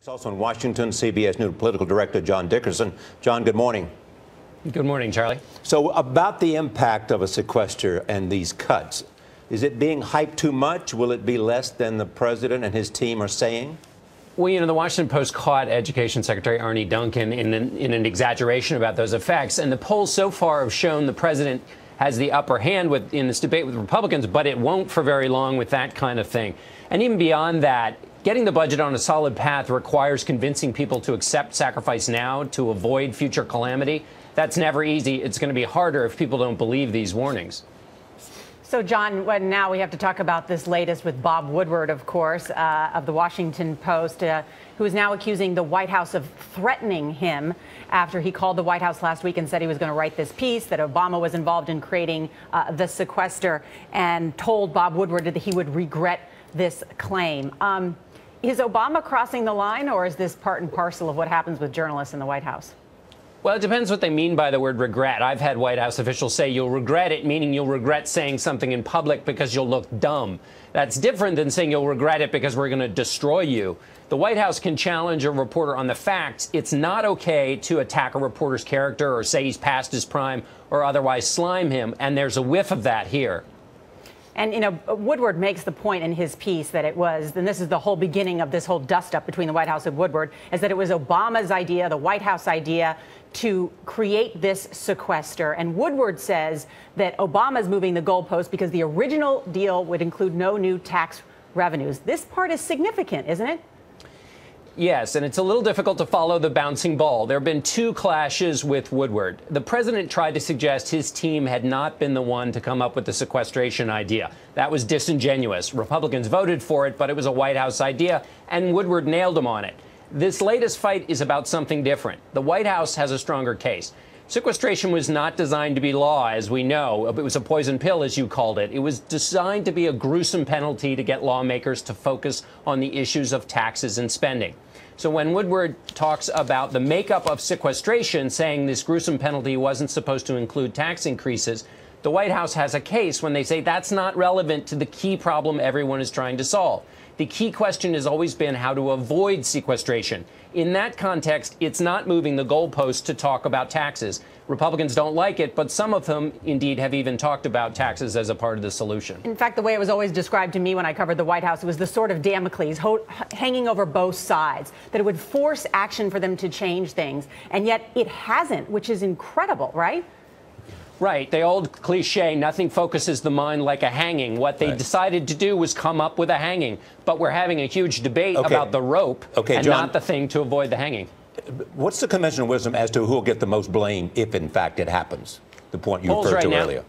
Also in Washington, CBS News political director John Dickerson. John, good morning. Good morning, Charlie. So about the impact of a sequester and these cuts, is it being hyped too much? Will it be less than the president and his team are saying? Well, you know, the Washington Post caught Education Secretary Arne Duncan in an exaggeration about those effects. And the polls so far have shown the president has the upper hand in this debate with Republicans, but it won't for very long with that kind of thing. And even beyond that, getting the budget on a solid path requires convincing people to accept sacrifice now to avoid future calamity. That's never easy. It's going to be harder if people don't believe these warnings. So, John, now we have to talk about this latest with Bob Woodward, of course, of the Washington Post, who is now accusing the White House of threatening him after he called the White House last week and said he was going to write this piece, that Obama was involved in creating the sequester, and told Bob Woodward that he would regret this claim. Is Obama crossing the line, or is this part and parcel of what happens with journalists in the White House? Well, it depends what they mean by the word regret. I've had White House officials say you'll regret it, meaning you'll regret saying something in public because you'll look dumb. That's different than saying you'll regret it because we're going to destroy you. The White House can challenge a reporter on the facts. It's not okay to attack a reporter's character or say he's past his prime or otherwise slime him, and there's a whiff of that here. And, you know, Woodward makes the point in his piece that it was, and this is the whole beginning of this whole dust-up between the White House and Woodward, is that it was Obama's idea, the White House idea, to create this sequester. And Woodward says that Obama's moving the goalpost because the original deal would include no new tax revenues. This part is significant, isn't it? Yes, and it's a little difficult to follow the bouncing ball. There have been two clashes with Woodward. The president tried to suggest his team had not been the one to come up with the sequestration idea. That was disingenuous. Republicans voted for it, but it was a White House idea, and Woodward nailed him on it. This latest fight is about something different. The White House has a stronger case. Sequestration was not designed to be law, as we know. It was a poison pill, as you called it. It was designed to be a gruesome penalty to get lawmakers to focus on the issues of taxes and spending. So when Woodward talks about the makeup of sequestration, saying this gruesome penalty wasn't supposed to include tax increases, the White House has a case when they say that's not relevant to the key problem everyone is trying to solve. The key question has always been how to avoid sequestration. In that context, it's not moving the goalpost to talk about taxes. Republicans don't like it, but some of them, indeed, have even talked about taxes as a part of the solution. In fact, the way it was always described to me when I covered the White House, it was the sort of Damocles hanging over both sides, that it would force action for them to change things. And yet it hasn't, which is incredible, right? Right. The old cliche, nothing focuses the mind like a hanging. What they decided to do was come up with a hanging. But we're having a huge debate about the rope and John, not the thing to avoid the hanging. What's the conventional wisdom as to who will get the most blame if, in fact, it happens? The point you referred to earlier.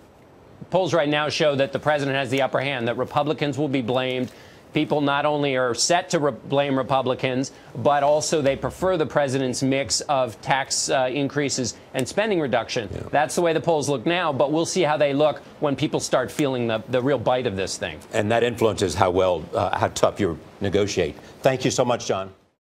Polls right now show that the president has the upper hand, that Republicans will be blamed. People not only are set to blame Republicans, but also they prefer the president's mix of tax increases and spending reduction. Yeah. That's the way the polls look now, but we'll see how they look when people start feeling the real bite of this thing. And that influences how tough you negotiate. Thank you so much, John.